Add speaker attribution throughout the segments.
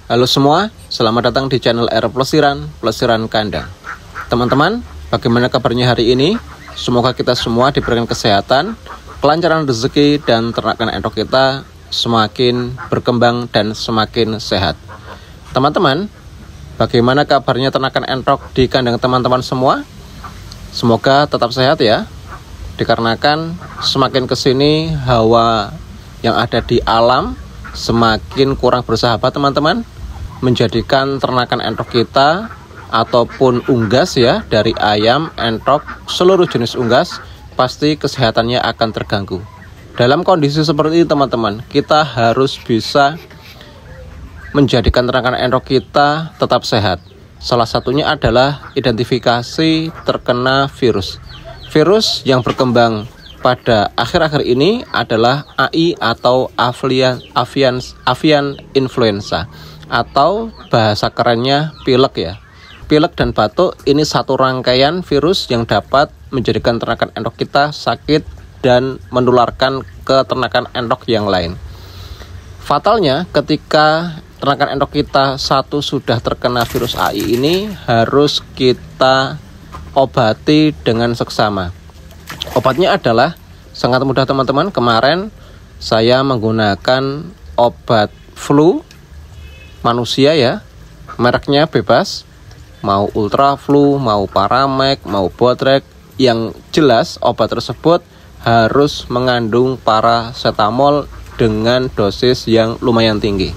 Speaker 1: Halo semua, selamat datang di channel R Plesiran Kandang. Teman-teman, bagaimana kabarnya hari ini? Semoga kita semua diberikan kesehatan, kelancaran rezeki, dan ternakan endok kita semakin berkembang dan semakin sehat. Teman-teman, bagaimana kabarnya ternakan endok di kandang teman-teman semua? Semoga tetap sehat ya, dikarenakan semakin kesini hawa yang ada di alam semakin kurang bersahabat teman-teman, menjadikan ternakan entok kita ataupun unggas ya, dari ayam, entok, seluruh jenis unggas pasti kesehatannya akan terganggu. Dalam kondisi seperti ini teman-teman, kita harus bisa menjadikan ternakan entok kita tetap sehat. Salah satunya adalah identifikasi terkena virus. Virus yang berkembang pada akhir-akhir ini adalah AI atau avian influenza, atau bahasa kerennya pilek ya. Pilek dan batuk ini satu rangkaian virus yang dapat menjadikan ternakan endok kita sakit dan menularkan ke ternakan endok yang lain. Fatalnya ketika ternakan endok kita satu sudah terkena virus AI ini, harus kita obati dengan seksama. Obatnya adalah sangat mudah teman-teman. Kemarin saya menggunakan obat flu manusia ya, mereknya bebas, mau Ultra Flu, mau Paramek, mau Botrek. Yang jelas obat tersebut harus mengandung paracetamol dengan dosis yang lumayan tinggi.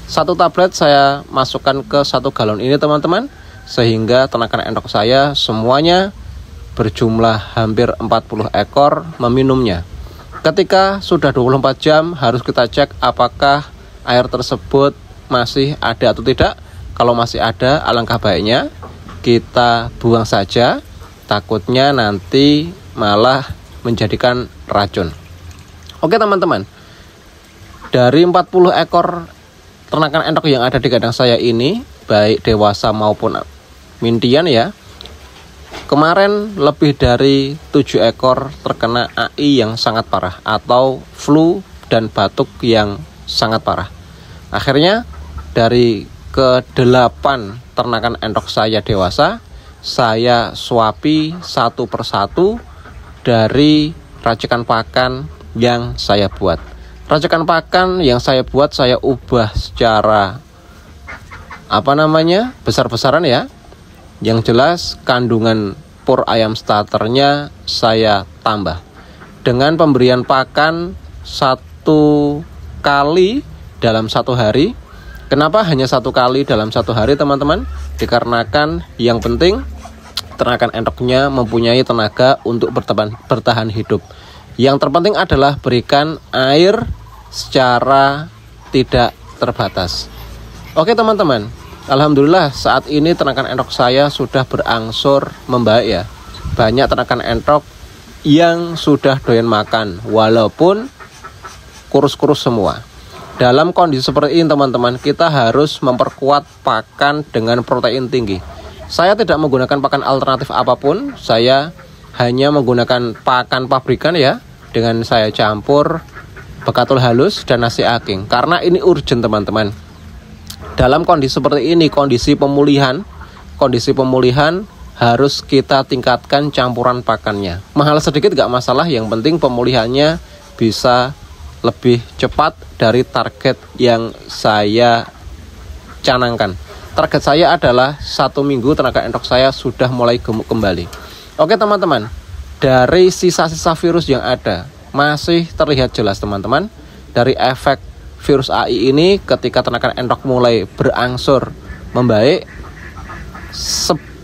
Speaker 1: Satu tablet saya masukkan ke 1 galon ini teman-teman, sehingga ternakan endok saya semuanya berjumlah hampir 40 ekor meminumnya. Ketika sudah 24 jam harus kita cek apakah air tersebut masih ada atau tidak. Kalau masih ada, alangkah baiknya kita buang saja, takutnya nanti malah menjadikan racun. Oke teman-teman, dari 40 ekor ternakan endok yang ada di kandang saya ini, baik dewasa maupun mintian ya, kemarin lebih dari 7 ekor terkena AI yang sangat parah atau flu dan batuk yang sangat parah. Akhirnya dari ke-8 ternakan endok saya dewasa, saya suapi satu persatu dari racikan pakan yang saya buat. Racikan pakan yang saya buat saya ubah secara besar-besaran ya. Yang jelas kandungan pur ayam starternya saya tambah dengan pemberian pakan 1 kali dalam 1 hari. Kenapa hanya 1 kali dalam 1 hari teman-teman? Dikarenakan yang penting ternakan endoknya mempunyai tenaga untuk bertahan hidup. Yang terpenting adalah berikan air secara tidak terbatas. Oke teman-teman, alhamdulillah saat ini ternakan endok saya sudah berangsur membaik ya. Banyak ternakan endok yang sudah doyan makan walaupun kurus-kurus semua. Dalam kondisi seperti ini teman-teman, kita harus memperkuat pakan dengan protein tinggi. Saya tidak menggunakan pakan alternatif apapun, saya hanya menggunakan pakan pabrikan ya, dengan saya campur bekatul halus dan nasi aking, karena ini urgent teman-teman. Dalam kondisi seperti ini, kondisi pemulihan harus kita tingkatkan campuran pakannya. Mahal sedikit gak masalah, yang penting pemulihannya bisa lebih cepat dari target yang saya canangkan. Target saya adalah 1 minggu ternakan endok saya sudah mulai gemuk kembali. Oke teman-teman, dari sisa-sisa virus yang ada masih terlihat jelas teman-teman, dari efek virus AI ini ketika ternakan endok mulai berangsur membaik,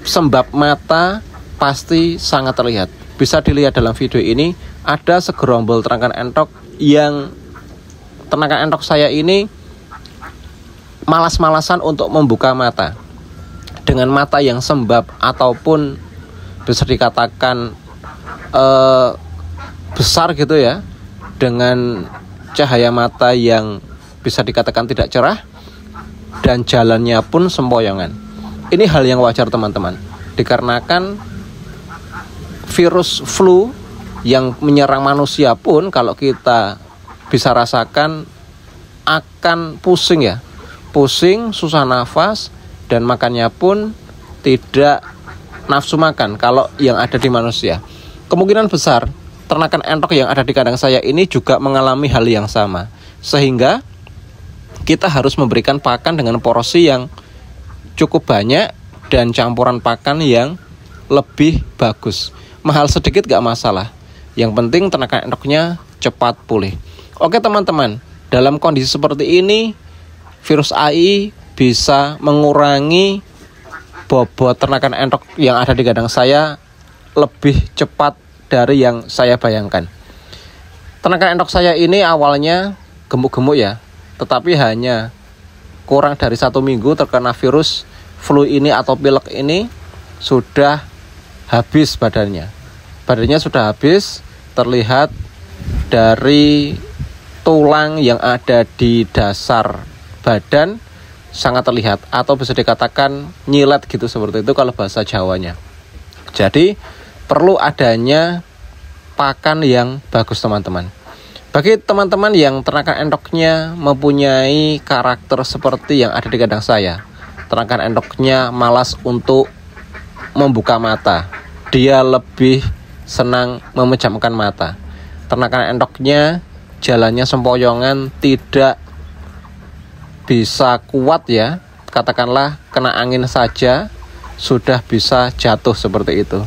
Speaker 1: sembab mata pasti sangat terlihat. Bisa dilihat dalam video ini, ada segerombol ternakan endok yang ternakan endok saya ini malas-malasan untuk membuka mata. Dengan mata yang sembab ataupun bisa dikatakan besar gitu ya, dengan cahaya mata yang bisa dikatakan tidak cerah, dan jalannya pun sempoyongan. Ini hal yang wajar teman-teman, dikarenakan virus flu yang menyerang manusia pun kalau kita bisa rasakan akan pusing ya, pusing, susah nafas, dan makannya pun tidak nafsu makan kalau yang ada di manusia. Kemungkinan besar ternakan entok yang ada di kandang saya ini juga mengalami hal yang sama, sehingga kita harus memberikan pakan dengan porsi yang cukup banyak dan campuran pakan yang lebih bagus. Mahal sedikit gak masalah, yang penting ternakan endoknya cepat pulih. Oke teman-teman, dalam kondisi seperti ini virus AI bisa mengurangi bobot ternakan entok yang ada di kandang saya lebih cepat dari yang saya bayangkan. Ternakan entok saya ini awalnya gemuk-gemuk ya, tetapi hanya kurang dari 1 minggu terkena virus flu ini atau pilek ini sudah habis badannya. Badannya sudah habis, terlihat dari tulang yang ada di dasar badan sangat terlihat, atau bisa dikatakan nyilet gitu, seperti itu kalau bahasa Jawanya. Jadi perlu adanya pakan yang bagus teman-teman. Bagi teman-teman yang ternakan endoknya mempunyai karakter seperti yang ada di kandang saya, ternakan endoknya malas untuk membuka mata, dia lebih senang memejamkan mata, ternakan endoknya jalannya sempoyongan, tidak bisa kuat ya, katakanlah kena angin saja sudah bisa jatuh seperti itu.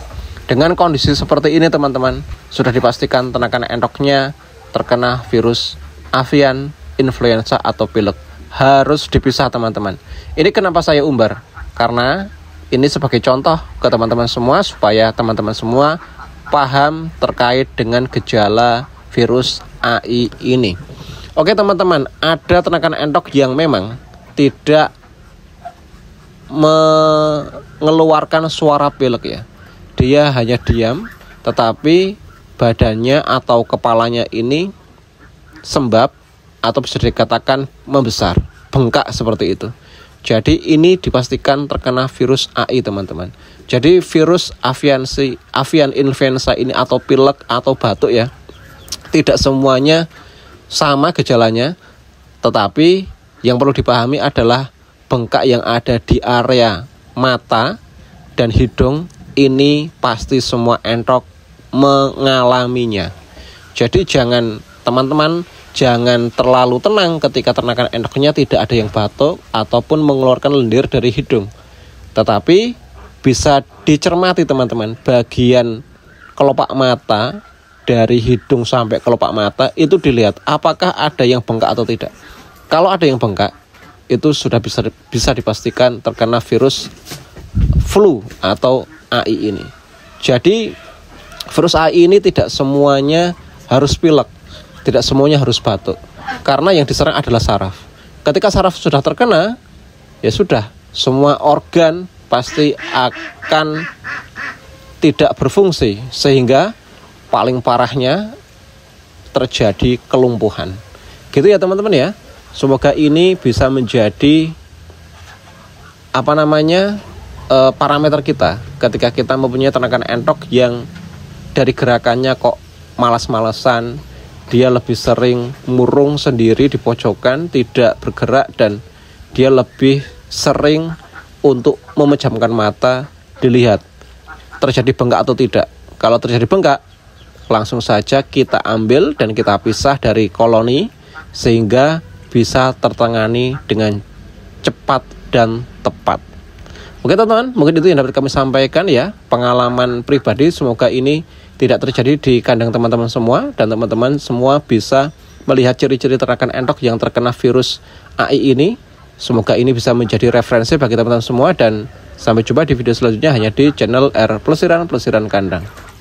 Speaker 1: Dengan kondisi seperti ini teman-teman, sudah dipastikan ternakan endoknya terkena virus avian influenza atau pilek. Harus dipisah teman-teman. Ini kenapa saya umbar, karena ini sebagai contoh ke teman-teman semua, supaya teman-teman semua paham terkait dengan gejala virus AI ini. Oke teman-teman, ada ternakan endok yang memang tidak mengeluarkan suara pilek ya. Dia hanya diam, tetapi badannya atau kepalanya ini sembab, atau bisa dikatakan membesar, bengkak seperti itu. Jadi ini dipastikan terkena virus AI teman-teman. Jadi virus avian influenza ini atau pilek atau batuk ya, tidak semuanya sama gejalanya, tetapi yang perlu dipahami adalah bengkak yang ada di area mata dan hidung ini pasti semua entok mengalaminya. Jadi teman-teman jangan terlalu tenang ketika ternakan endoknya tidak ada yang batuk ataupun mengeluarkan lendir dari hidung. Tetapi bisa dicermati teman-teman, bagian kelopak mata dari hidung sampai kelopak mata itu dilihat apakah ada yang bengkak atau tidak. Kalau ada yang bengkak, itu sudah bisa dipastikan terkena virus flu atau AI ini. Jadi virus AI ini tidak semuanya harus pilek, tidak semuanya harus batuk, karena yang diserang adalah saraf. Ketika saraf sudah terkena, ya sudah, semua organ pasti akan tidak berfungsi, sehingga paling parahnya terjadi kelumpuhan. Gitu ya teman-teman ya. Semoga ini bisa menjadi parameter kita ketika kita mempunyai ternakan entok yang dari gerakannya kok malas-malesan, dia lebih sering murung sendiri di pojokan, tidak bergerak, dan dia lebih sering untuk memejamkan mata. Dilihat terjadi bengkak atau tidak. Kalau terjadi bengkak, langsung saja kita ambil dan kita pisah dari koloni sehingga bisa tertangani dengan cepat dan tepat. Oke teman-teman, mungkin itu yang dapat kami sampaikan ya, pengalaman pribadi. Semoga ini tidak terjadi di kandang teman-teman semua, dan teman-teman semua bisa melihat ciri-ciri ternakan entok yang terkena virus AI ini. Semoga ini bisa menjadi referensi bagi teman-teman semua, dan sampai jumpa di video selanjutnya hanya di channel R Plesiran Kandang.